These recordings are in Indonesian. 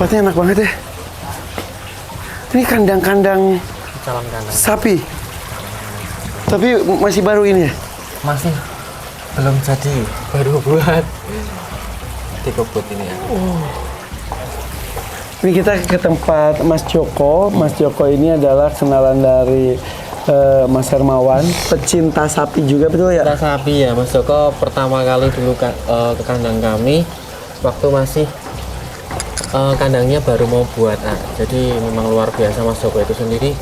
Tempatnya enak banget ya. Ini kandang-kandang sapi. Tapi masih baru ini ya? Masih belum jadi, baru buat di kebut ini ya. Ini kita ke tempat Mas Joko. Mas Joko ini adalah kenalan dari Mas Hermawan, pecinta sapi juga, betul ya? Pecinta sapi ya, Mas Joko pertama kali dulu ke kandang kami waktu masih kandangnya baru mau buat. Jadi memang luar biasa Mas Joko itu sendiri.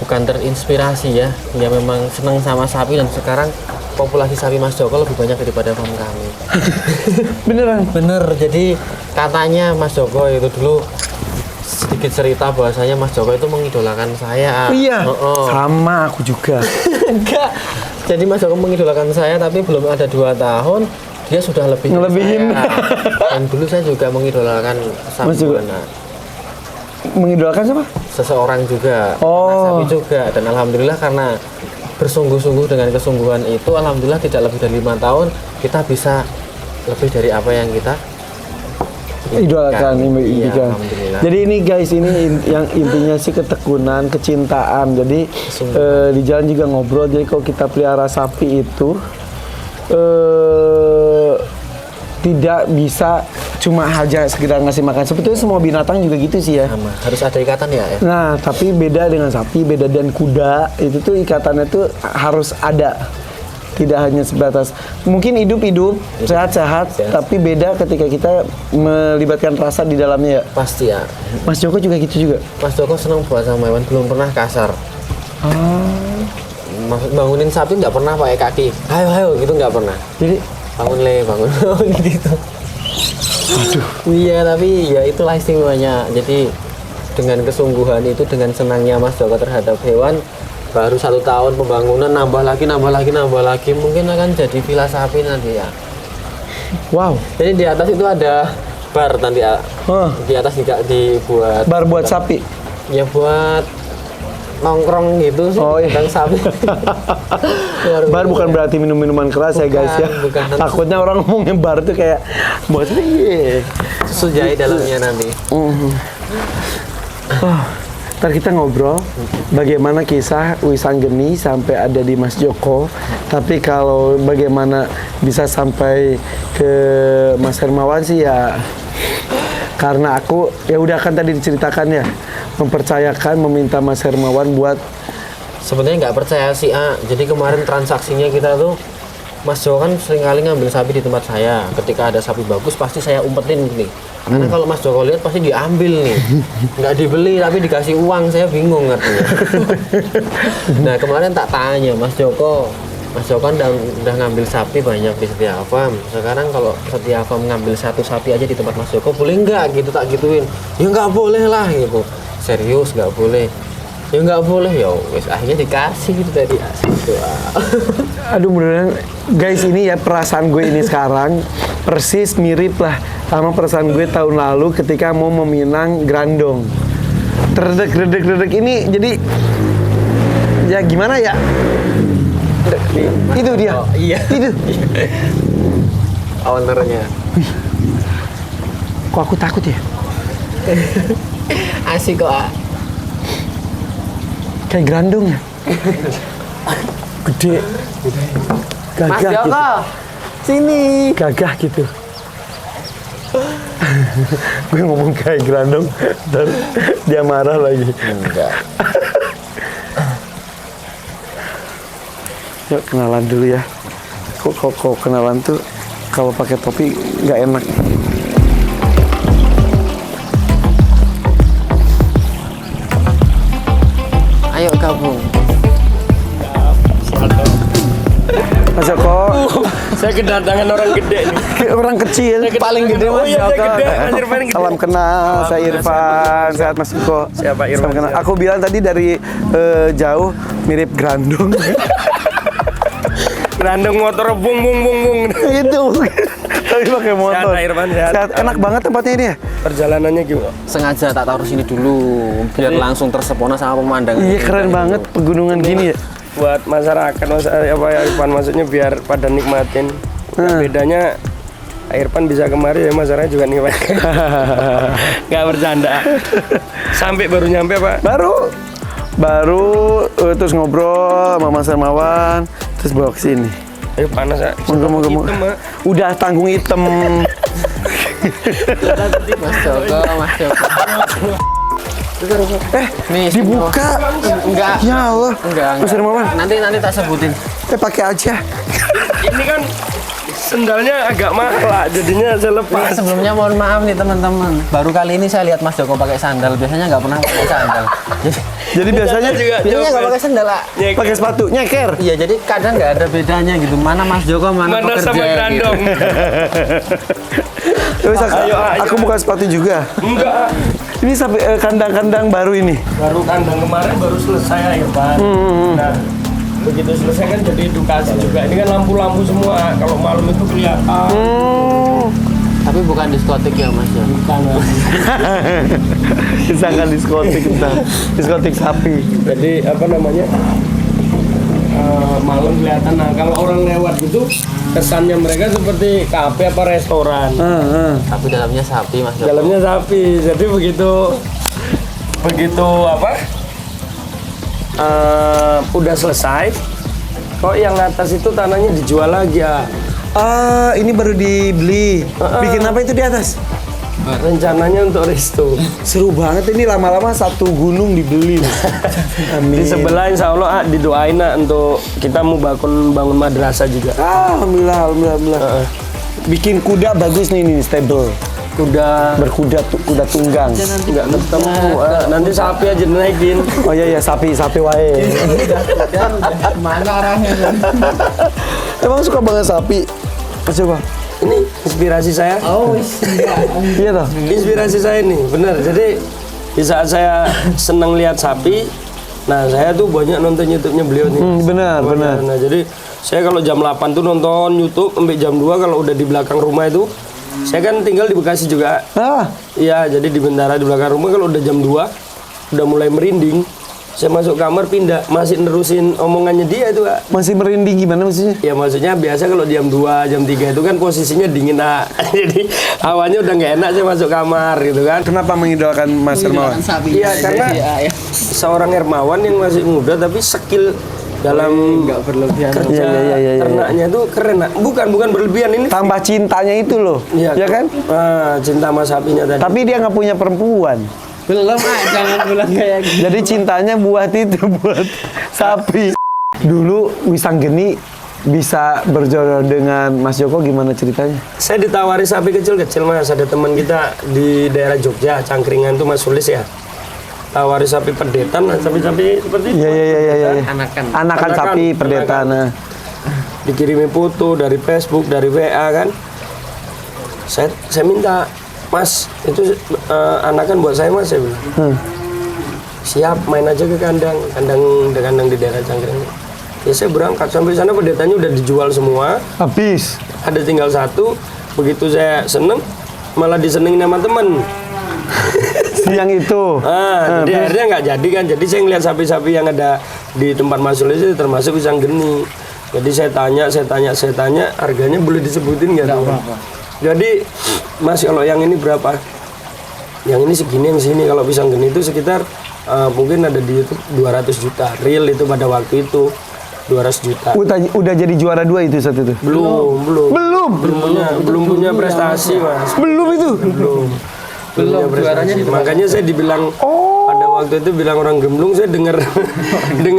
Bukan terinspirasi ya, dia memang senang sama sapi dan sekarang populasi sapi Mas Joko lebih banyak daripada farm kami. Beneran? Bener, jadi katanya Mas Joko itu dulu sedikit cerita bahwasanya Mas Joko itu mengidolakan saya. Iya, sama aku juga. Enggak, jadi Mas Joko mengidolakan saya tapi belum ada 2 tahun dia sudah lebih Ngelebihin. Dan dulu saya juga mengidolakan sapi buana. Mengidolakan siapa? Seseorang juga, sapi juga, dan alhamdulillah karena bersungguh-sungguh dengan kesungguhan itu, alhamdulillah tidak lebih dari 5 tahun kita bisa lebih dari apa yang kita idolakan. Iya, alhamdulillah. Jadi ini guys, ini yang intinya sih ketekunan, kecintaan. Jadi di jalan juga ngobrol. Jadi kalau kita pelihara sapi itu tidak bisa cuma aja sekedar ngasih makan. Sebetulnya semua binatang juga gitu sih ya. Sama, harus ada ikatan ya. Nah, tapi beda dengan sapi, beda dengan kuda. Itu tuh ikatannya tuh harus ada. Tidak hanya sebatas mungkin hidup-hidup, sehat-sehat, tapi beda ketika kita melibatkan rasa di dalamnya ya. Pasti ya. Mas Joko juga gitu juga. Mas Joko senang buat sama hewan, belum pernah kasar. Bangunin sapi nggak pernah pakai kaki. Hayo hayo gitu nggak pernah. Jadi bangun gitu. aduh. Iya, tapi ya itulah istimewanya. Jadi dengan kesungguhan itu, dengan senangnya Mas Joko terhadap hewan, baru 1 tahun pembangunan nambah lagi, mungkin akan jadi villa sapi nanti ya. Wow. Jadi di atas itu ada bar nanti ya. Di atas juga dibuat Bar buat sapi. Ya buat nongkrong gitu sih, Oh, iya. kandang sapi. Bar bukan berarti minum-minuman keras ya guys ya. Bukan. Takutnya orang ngomongin bar tuh kayak buat Susu jahe dalamnya nanti. Ntar kita ngobrol bagaimana kisah Wisanggeni sampai ada di Mas Joko. Tapi kalau bagaimana bisa sampai ke Mas Hermawan sih ya karena aku ya udah kan tadi diceritakan ya, mempercayakan, meminta Mas Hermawan buat. Sebenarnya nggak percaya sih, jadi kemarin transaksinya kita tuh Mas Joko kan sering kali ngambil sapi di tempat saya. Ketika ada sapi bagus pasti saya umpetin nih. Karena kalau Mas Joko lihat pasti diambil nih. Nggak dibeli tapi dikasih uang, saya bingung artinya. Nah kemarin tak tanya Mas Joko kan udah ngambil sapi banyak di Setia Farm. Sekarang kalau Setia Farm ngambil 1 sapi aja di tempat Mas Joko boleh nggak gitu, tak gituin. Ya nggak boleh lah gitu. Serius nggak boleh. Ya nggak boleh ya, wes akhirnya dikasih gitu tadi. Aduh beneran guys, ini ya perasaan gue ini sekarang persis mirip lah sama perasaan gue tahun lalu ketika mau meminang grandong. Redek ini jadi ya gimana ya? Itu dia. Oh, iya. Itu. Ownernya. Kok aku takut ya? Asik kok. Kayak grandong ya. Gede. Gagah Mas Joko, gitu. sini. Gagah gitu. Gue ngomong kayak grandong, dan dia marah lagi. Enggak. Yuk kenalan dulu ya. Kok kenalan tuh kalau pakai topi nggak enak. Ayo gabung. Mas Joko, Saya kedatangan orang gede nih. orang kecil, paling gede Mas iya, Joko. saya gede, Mas Irfan gede. Salam kenal, saya Irfan, sehat Mas Joko. Siapa Irfan? Salam kenal. Aku bilang tadi dari jauh mirip grandong. Grandong motor bung bung bung bung. Itu. Tapi pakai motor. Sehat, Irfan, sehat. Enak banget tempatnya ini ya. Perjalanannya gimana? Sengaja tak taruh sini dulu biar langsung tersepona sama pemandangan. Iya keren banget pegunungan gini ya. Buat masyarakat apa ya Irfan, maksudnya biar pada nikmatin. Bedanya Irfan bisa kemari ya Mas Arya juga nih Pak. Nggak bercanda. Sampai baru nyampe Pak. Baru terus ngobrol sama Mas Hermawan, terus bawa ke sini. Ayo panas ya. Moga-moga. Hitam, Pak. Udah tanggung hitam. Mas Joko. Nih, Dibuka. Enggak. Ya Allah. Enggak. Mas Hermawan, Nanti tak sebutin. pakai aja. Ini kan sendalnya agak mahal lah, jadinya saya lepas. Sebelumnya mohon maaf nih teman-teman. Baru kali ini saya lihat Mas Joko pakai sandal. Biasanya nggak pernah pakai sandal. Jadi biasanya Biasanya nggak pakai sandal lah. pakai sepatu nyeker. Iya, jadi kadang nggak ada bedanya gitu. Mana Mas Joko, mana Mana pekerja sama gitu. grandong. Terus aku buka sepatu juga. Enggak. Ini sampai kandang-kandang baru ini. Baru kandang kemarin baru selesai ya Pak. Nah, begitu selesai kan jadi edukasi juga. Ini kan lampu-lampu semua. Kalau malam itu kelihatan. Tapi bukan diskotik ya Mas ya. Bukan. Disangka diskotik kita. Diskotik sapi. Jadi apa namanya? Malam kelihatan. Nah, kalau orang lewat gitu kesannya mereka seperti kafe apa restoran. Tapi dalamnya sapi Mas Joko. Dalamnya sapi. Jadi begitu apa? Udah selesai. Kok yang atas itu tanahnya dijual lagi ya? Ini baru dibeli. Bikin apa itu di atas? Rencananya untuk resto. Seru banget ini, lama-lama satu gunung dibeli. Amin. Di sebelah insya Allah didoain untuk kita mau bangun madrasah juga. Alhamdulillah. Bikin kuda bagus nih, ini stable. Kuda Berkuda kuda tunggang. nggak ketemu. Nanti sapi aja naikin. Oh iya sapi wae. Mana arahnya? Emang suka banget sapi. Coba. Ini inspirasi saya. Oh, Iya toh. Inspirasi saya nih, benar. Jadi di saat saya senang lihat sapi, nah saya tuh banyak nonton YouTube-nya beliau nih. Benar. Nah, jadi saya kalau jam 8 tuh nonton YouTube sampai jam 2 kalau udah di belakang rumah itu. Saya kan tinggal di Bekasi juga. Iya, jadi di Bentara di belakang rumah kalau udah jam 2 udah mulai merinding. Saya masuk kamar pindah, masih nerusin omongannya dia itu, Kak. Masih merinding gimana maksudnya? Ya maksudnya biasa kalau jam 2, jam 3 itu kan posisinya dingin, Kak. Jadi awalnya udah nggak enak saya masuk kamar gitu kan. Kenapa mengidolakan Mas Hermawan? Iya, karena seorang Hermawan yang masih muda tapi skill dalam nggak berlebihan. kerja Iya. ternaknya itu keren, Kak. Bukan berlebihan ini. Tambah cintanya itu loh, Iya ya kan? Cinta sama sapinya tadi. Tapi dia nggak punya perempuan. Belum jangan bilang kayak gitu. Jadi cintanya buat itu, buat sapi. Dulu Wisanggeni bisa berjodoh dengan Mas Joko, gimana ceritanya? Saya ditawari sapi kecil-kecil, Mas. Ada teman kita di daerah Jogja, Cangkringan tuh Mas Sulis ya. Tawari sapi perdetan, sapi-sapi seperti itu. Iya. Anakan Sapi perdetaan. Nah. Dikirimin foto dari Facebook, dari WA kan. Saya minta, Mas, itu anakan buat saya, Mas, saya bilang. Siap, main aja ke kandang di daerah Cangkringan. Ya saya berangkat sampai sana, perdetannya udah dijual semua. Habis. Ada tinggal satu. Begitu saya seneng, malah disenengin sama temen. Siang itu. Jadi akhirnya nggak jadi kan. Jadi saya ngeliat sapi-sapi yang ada di tempat Mas Sulis itu termasuk Wisanggeni. Jadi saya tanya, harganya boleh disebutin nggak? Jadi Mas, kalau yang ini berapa? Yang ini segini, yang sini. Kalau Wisanggeni itu sekitar mungkin ada di YouTube 200 juta. Real itu pada waktu itu 200 juta. Udah jadi juara 2 itu saat itu? Belum punya prestasi, Mas. Belum itu? Belum juaranya. Makanya saya dibilang pada waktu itu bilang orang gemblung, saya dengar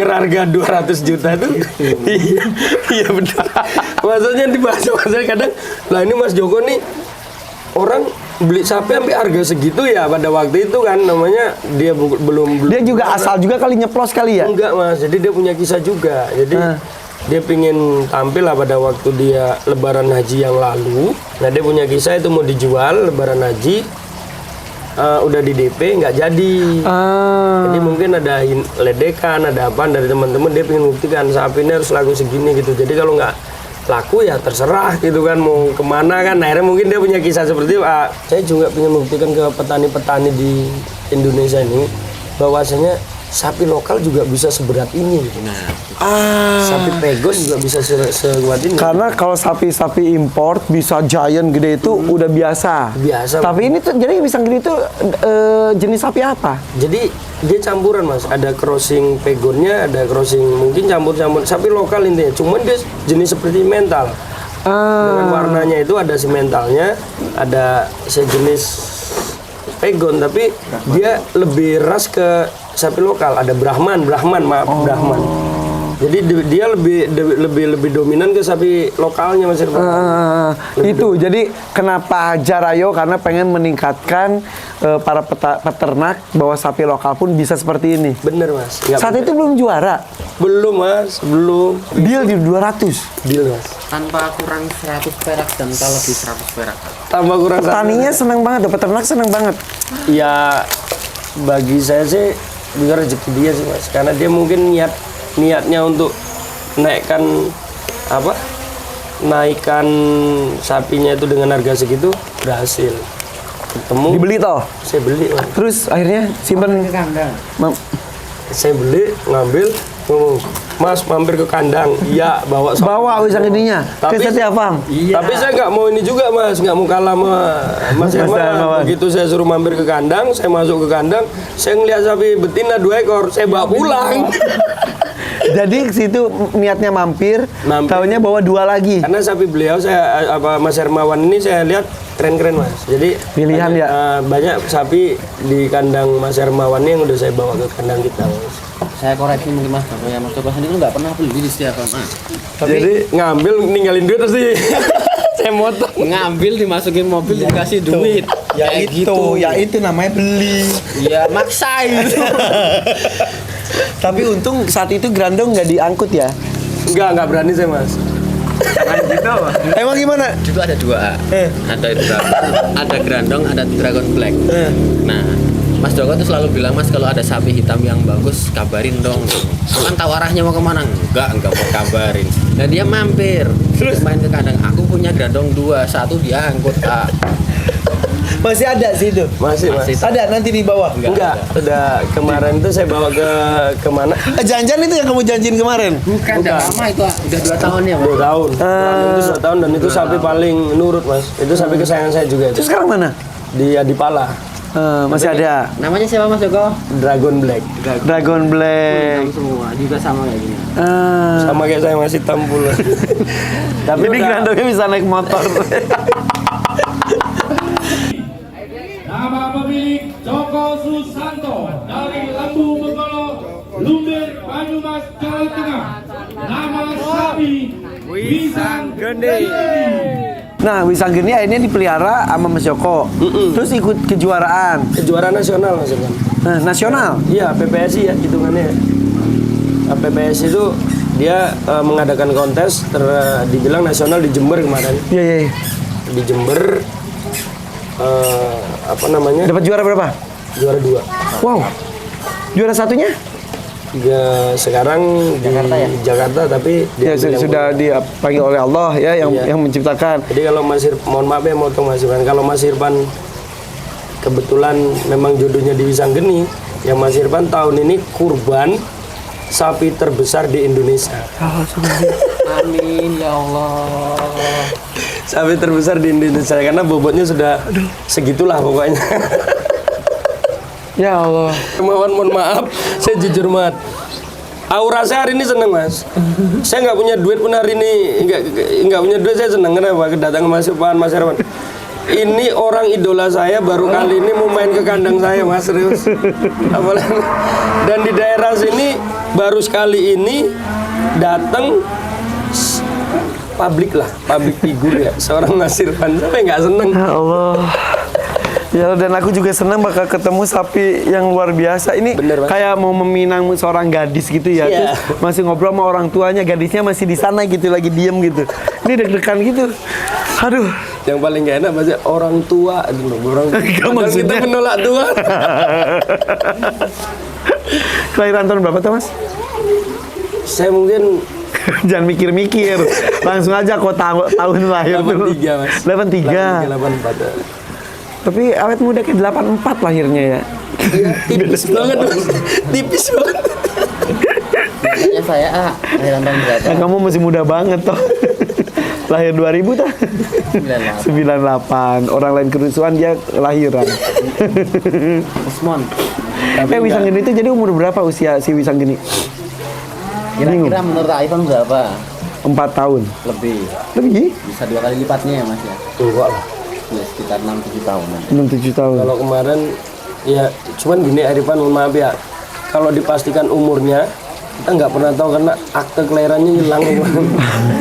harga 200 juta itu. Iya benar. Maksudnya dibahas saya kadang, lah ini Mas Joko nih orang beli sapi sampai harga segitu ya pada waktu itu kan, namanya dia belum Dia juga asal juga kali, nyeplos kali ya? Enggak, Mas. Jadi dia punya kisah juga. Jadi dia pingin tampil lah pada waktu dia Lebaran Haji yang lalu. Nah, dia punya kisah itu mau dijual Lebaran Haji. Udah di DP nggak jadi. Jadi mungkin ada ledekan, ada apa dari teman-teman, dia pengen buktikan sapi ini harus laku segini gitu. Jadi kalau nggak laku ya terserah gitu kan, mau kemana kan. Nah, akhirnya mungkin dia punya kisah seperti itu. Saya juga pengen membuktikan ke petani-petani di Indonesia ini bahwasanya sapi lokal juga bisa seberat ini. Nah, Sapi pegon juga bisa sekuat ini. Karena kalau sapi-sapi import bisa giant gede itu udah biasa. Biasa. Tapi ini tuh jadi pisang gede itu jenis sapi apa? Jadi dia campuran mas, ada crossing pegonnya, ada crossing mungkin campur-campur sapi lokal intinya. Cuman dia jenis seperti mental. Dengan warnanya itu ada si mentalnya, ada sejenis pegon, tapi dia lebih ras ke sapi lokal. Ada Brahman. Jadi dia lebih dominan ke sapi lokalnya mas Irfan. Itu jadi kenapa Jarayo karena pengen meningkatkan para peternak bahwa sapi lokal pun bisa seperti ini. Bener mas. Saat itu belum juara. Belum mas, belum. Deal di 200. Deal mas. tanpa kurang 100 perak dan kalau lebih 100 perak. Tambah kurang satu. Petaninya seneng banget, peternak seneng banget. Ya bagi saya sih bisa rezeki dia sih mas, karena dia mungkin niatnya untuk naikkan sapinya itu dengan harga segitu berhasil. Ketemu Dibeli toh. saya beli mas. Terus akhirnya simpen Saya beli ngambil ngomong, mas mampir ke kandang. Iya bawa sapi. bawa wisang ininya ke setiap farm. Tapi saya nggak mau ini juga mas, nggak mau kalah sama Mas Hermawan. Hermawan. Begitu saya suruh mampir ke kandang, saya masuk ke kandang, saya ngeliat sapi betina 2 ekor, saya bawa pulang. Jadi situ niatnya mampir. Taunya bawa 2 lagi. Karena sapi beliau Mas Hermawan ini saya lihat keren-keren mas. Jadi Pilihan banyak, ya? banyak sapi di kandang Mas Hermawan ini yang udah saya bawa ke kandang kita mas. Saya koreksi mungkin Mas Joko ya, Mas Joko sendiri nggak pernah beli di setiap farm. Jadi ngambil ninggalin duit terus sih. Saya motong. Ngambil dimasukin mobil dikasih duit. Kayak gitu. itu namanya beli. Ya maksain. Tapi untung saat itu Grandong nggak diangkut ya. Enggak berani saya mas. Emang gimana? Itu ada 2A. Ada ada Grandong, ada Dragon Black. Nah, Mas Joko tuh selalu bilang, Mas kalau ada sapi hitam yang bagus kabarin dong. Kan tahu arahnya mau kemana? Enggak mau kabarin. Nah dia mampir, terus main ke kandang. Aku punya Grandong 2, 1 dia angkut A. Masih ada sih itu. Masih mas. Ada nanti di bawah. Enggak. Udah kemarin itu saya bawa kemana? Janjian itu yang kamu janjiin kemarin. Bukan, udah lama itu, udah 2 tahun ya. 2 tahun. Itu 2 tahun dan itu sapi paling nurut mas. Itu sapi kesayangan saya juga. Terus sekarang mana? Di Adipala. Masih ada. Namanya siapa Mas Joko? Dragon Black. Dragon Black. Semua juga sama kayak gini. Sama kayak saya masih tampul. Tapi Jadi Grandongnya bisa naik motor. Nama pemilik Joko Susanto dari Lembu Megolo, Lumbir, Banyumas, Jawa Tengah. Nama sapi Wisang Gede. Nah, Wisang Geni akhirnya dipelihara sama Mas Joko. Terus ikut kejuaraan. kejuaraan nasional mas Irfan. Nah, nasional. Iya PPSI ya hitungannya. PPSI itu dia mengadakan kontes dibilang nasional di Jember kemarin. Iya. Di Jember apa namanya? Dapat juara berapa? Juara 2. Wow. Juara satunya? Ya sekarang di Jakarta tapi Ya, dia sudah dipanggil oleh Allah ya yang menciptakan. Jadi kalau mohon maaf ya motong Mas Irfan. Kalau Mas Irfan kebetulan memang jodohnya di Wisang Geni, ya Mas Irfan tahun ini kurban sapi terbesar di Indonesia. Amin ya Allah. Sapi terbesar di Indonesia karena bobotnya sudah segitulah pokoknya. Ya Allah. Mohon maaf, saya jujur banget. Aura saya hari ini seneng mas. Saya nggak punya duit pun hari ini, nggak punya duit saya seneng. Kenapa? Kedatangan Mas Herman. Ini orang idola saya baru kali ini mau main ke kandang saya mas, serius. Apalagi dan di daerah sini baru sekali ini datang publik figur ya, seorang Mas Irfan. Saya nggak seneng. Ya Allah. Ya dan aku juga senang bakal ketemu sapi yang luar biasa. Ini Bener, Mas. kayak mau meminang seorang gadis gitu ya. Iya. Terus masih ngobrol sama orang tuanya, gadisnya masih di sana gitu lagi diem gitu. Ini deg-degan gitu. Aduh. Yang paling gak enak maksudnya orang tua dulu, orang padahal maksudnya? kita menolak tua. Kelahiran tahun berapa tuh, Mas? Saya mungkin Jangan mikir-mikir. Langsung aja kok tahun lahir tuh. 83 mas. 83. 84. Tapi awet muda ke 84 lahirnya ya. Tipis banget Mas. Tipis banget. Ya saya lahiran tahun berapa? Nah, kamu masih muda banget toh. Lahir 2000 tah? 98. 98. Orang lain kerusuhan dia lahiran. Usmon. Wisanggeni itu jadi umur berapa usia si Wisanggeni? Kira-kira menurut Ivan berapa? 4 tahun. Lebih. Lebih? Bisa 2 kali lipatnya ya Mas ya? Enggak lah. Ya, sekitar 6-7 tahunan. 6-7 tahun. Kalau kemarin ya cuman gini Arifan, mohon maaf ya. Kalau dipastikan umurnya kita nggak pernah tahu karena akte kelahirannya hilang.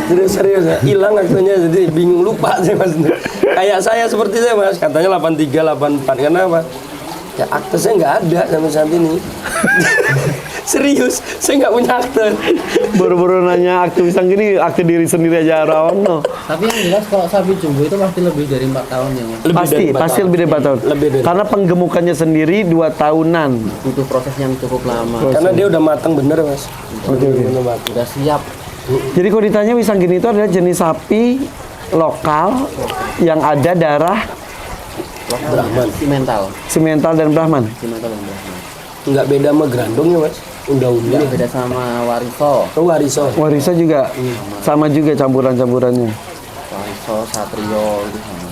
Jadi serius ya, hilang aktenya, jadi bingung, lupa saya Mas. Kayak saya seperti saya Mas, katanya 83, 84. Kenapa? Ya akte saya nggak ada sampai saat ini. Serius, saya nggak punya akte. Baru-baru nanya akte Wisanggeni, akte diri sendiri aja rawan no. Tapi yang jelas kalau sapi jumbo itu pasti lebih dari 4 tahun ya Mas. Pasti lebih dari 4 tahun. Lebih dari. Karena penggemukannya sendiri 2 tahunan. Butuh proses yang cukup lama. Karena dia udah matang bener Mas. Oke. Bener matang. Udah siap. Jadi kalau ditanya Wisanggeni itu adalah jenis sapi lokal yang ada darah Brahman. Simental Simental dan Brahman. dan Brahman. Nggak beda sama Grandong ya Mas. Unda-unda. Ini beda sama Wariso. Oh Wariso. Wariso juga sama juga campuran-campurannya. Wariso, Satrio itu sama.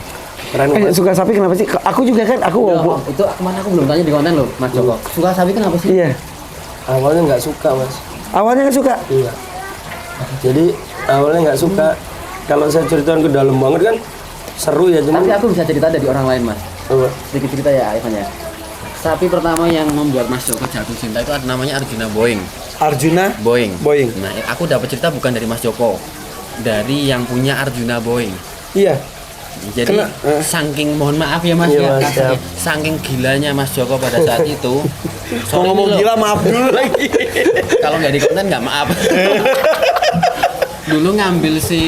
Keren Mas. Suka sapi kenapa sih? Aku juga kan, aku Ya, itu kemana aku belum tanya di konten loh Mas Joko. Suka sapi kenapa sih? iya. Awalnya nggak suka Mas. Awalnya nggak suka. Iya. Jadi awalnya nggak suka. Kalau saya ceritain ke dalam banget kan seru ya, cuman Tapi aku bisa cerita dari orang lain Mas. apa? Sedikit cerita ya Ivan ya. Sapi pertama yang membuat Mas Joko jatuh cinta itu ada namanya Arjuna Boeing. Arjuna Boeing. Boeing. Nah, aku dapat cerita bukan dari Mas Joko, dari yang punya Arjuna Boeing. Iya. Jadi saking mohon maaf ya Mas Iya, ya, Mas, kasarnya, siap. saking gilanya Mas Joko pada saat itu. Mau ngomong gila maaf dulu lagi. Kalau nggak di konten nggak maaf. Dulu ngambil si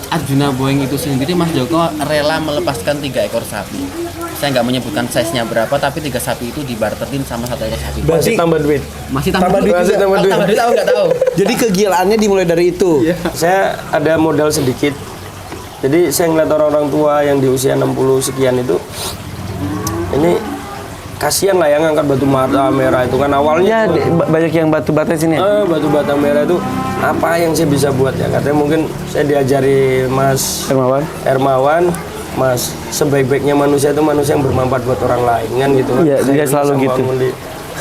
Arjuna Boeing itu sendiri, Mas Joko rela melepaskan 3 ekor sapi. Saya nggak menyebutkan size-nya berapa, tapi 3 sapi itu dibarterin sama 1 ekor sapi. Masih tambah duit. Masih tambah duit. Masih juga. tambah Kalau duit. tambah duit aku nggak tahu. Jadi kegilaannya dimulai dari itu. Saya ada modal sedikit. Jadi saya ngeliat orang-orang tua yang di usia 60 sekian itu, ini kasihan lah yang ngangkat batu bata merah itu kan awalnya. Ya, banyak yang batu-bata sini. Batu bata merah itu apa yang saya bisa buat ya? Katanya mungkin saya diajari Mas Hermawan, Mas, sebaik-baiknya manusia itu manusia yang bermanfaat buat orang lain kan gitu kan. Iya, dia selalu gitu.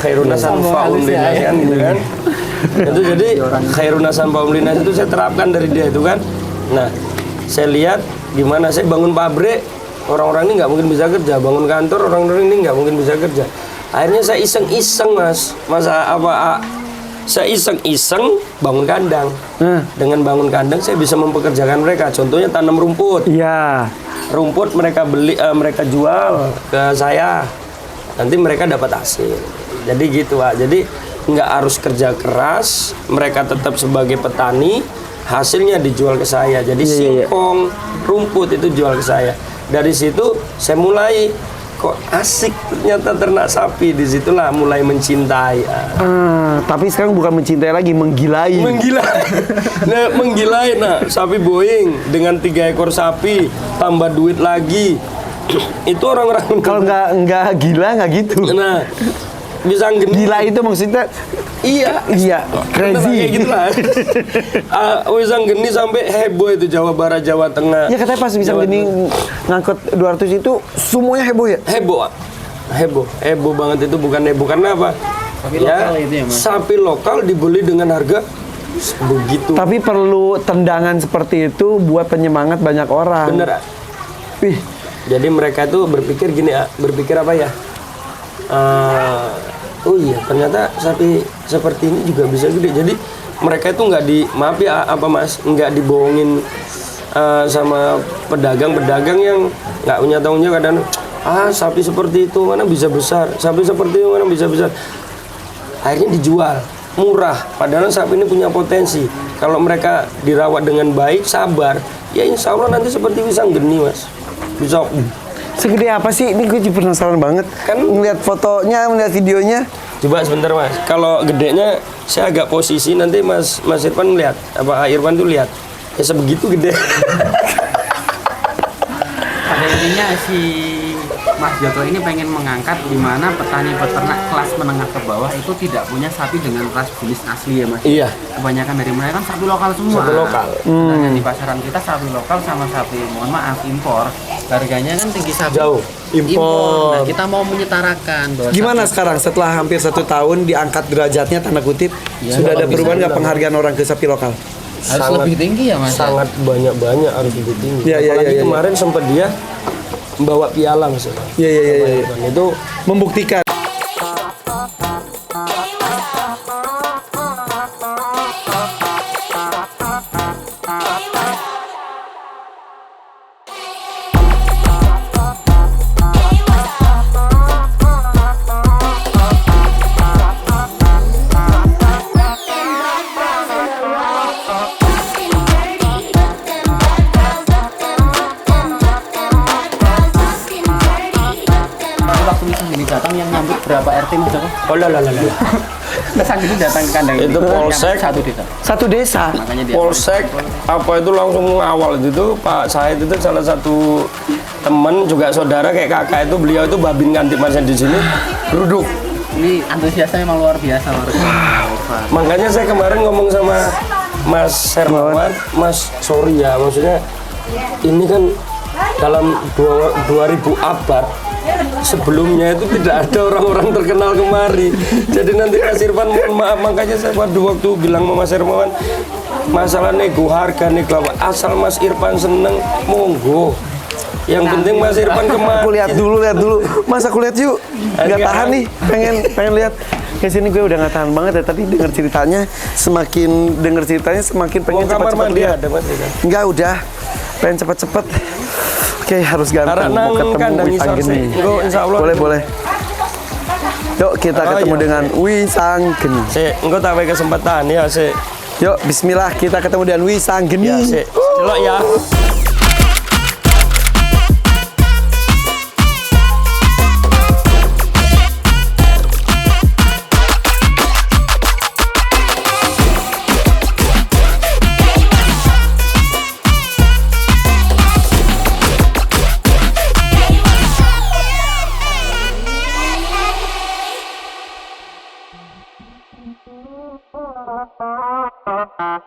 Khairunasan fa'um linas kan gitu kan. Itu jadi khairunasan fa'um linas itu saya terapkan dari dia itu kan. Nah, saya lihat gimana saya bangun pabrik, orang-orang ini nggak mungkin bisa kerja, bangun kantor, orang-orang ini nggak mungkin bisa kerja. Akhirnya saya iseng-iseng Mas, saya iseng-iseng bangun kandang. Dengan bangun kandang saya bisa mempekerjakan mereka. Contohnya tanam rumput. Iya. Rumput mereka beli, mereka jual ke saya. Nanti mereka dapat hasil. Jadi gitu Pak. Jadi nggak harus kerja keras, mereka tetap sebagai petani, hasilnya dijual ke saya. Jadi singkong, rumput itu jual ke saya. Dari situ saya mulai kok asik ternyata ternak sapi. Disitulah mulai mencintai. Tapi sekarang bukan mencintai lagi, menggilai. Menggilai. Nah, sapi Boeing dengan 3 ekor sapi tambah duit lagi. Itu orang-orang Kalau nggak gila nggak gitu. Nah, bisa Gila itu maksudnya iya crazy. kayak gitu lah. Wisanggeni sampai heboh itu Jawa Barat, Jawa Tengah. Ya katanya pas Wisanggeni ngangkut 200 itu semuanya heboh ya? Heboh banget itu, bukan heboh karena apa? Sapi lokal itu ya, Mas? Sapi lokal dibeli dengan harga begitu. Tapi perlu tendangan seperti itu buat penyemangat banyak orang. Bener. Wih, Jadi mereka itu berpikir gini, berpikir apa ya? Oh iya, ternyata sapi seperti ini juga bisa gede. Jadi mereka itu nggak dibohongin sama pedagang-pedagang yang nggak punya tanggung jawab. Kadang sapi seperti itu mana bisa besar, sapi seperti itu mana bisa besar. Akhirnya dijual murah. Padahal sapi ini punya potensi. Kalau mereka dirawat dengan baik, sabar, ya insya Allah nanti seperti Wisanggeni Mas. Bisa. segede apa sih? Ini gue juga penasaran banget. Kan ngeliat fotonya, ngeliat videonya. Coba sebentar Mas. Kalau gedenya saya agak posisi, nanti Mas Irfan lihat. Irfan tuh lihat. Ya sebegitu gede. Pada intinya si Mas Joko ini pengen mengangkat di mana petani peternak kelas menengah ke bawah itu tidak punya sapi dengan ras jenis asli ya Mas. Iya. Kebanyakan dari mereka kan sapi lokal semua. Sapi lokal. Sedangkan di pasaran kita sapi lokal sama sapi mohon maaf impor harganya kan tinggi sapi. Jauh. Impor. Nah, kita mau menyetarakan bahwa Gimana sapi- sekarang setelah hampir 1 tahun diangkat derajatnya tanda kutip, sudah ada bisa perubahan nggak dibilang. penghargaan orang ke sapi lokal? harus lebih tinggi ya Mas. Sangat banyak harus lebih tinggi. Iya, iya, Apalagi iya, iya. kemarin sempat dia membawa piala Mas. Iya iya iya. iya. Itu Membuktikan. Waktu Wisang ini datang yang nyambut berapa RT Mas Joko? oh lah. Wisang ini datang ke kandang Itu ini, polsek. nyambut satu desa. Satu desa. Makanya dia Polsek apa itu langsung awal itu Pak Said itu salah satu teman juga saudara kayak kakak itu beliau itu Babin Kantimasnya di sini duduk. ini antusiasnya memang luar biasa warga. Makanya saya kemarin ngomong sama Mas Hermawan, Mas sorry ya maksudnya ini kan dalam 2000 abad sebelumnya itu tidak ada orang-orang terkenal kemari. Jadi nanti Mas Irfan mohon maaf, makanya saya pada waktu bilang sama Mas Hermawan masalah nego harga nih asal Mas Irfan seneng monggo. Yang penting Mas Irfan kemari. Aku lihat dulu. Mas aku lihat yuk. Nggak tahan nih, pengen lihat. Ke sini gue udah nggak tahan banget ya. Tadi denger ceritanya semakin pengen Mau kamar cepet-cepet mandi lihat. ada Mas Irfan? Enggak udah. Pengen cepet-cepet. Oke harus Karena ganteng. nang Mau ketemu kandang Wisang isor Geni. sih. Engko insya Allah. Boleh. Yuk kita Oh, ketemu iya. dengan Wisang Geni. Engko tak pakai kesempatan ya, Yuk Bismillah kita ketemu dengan Wisang Geni. Ya, delok ya.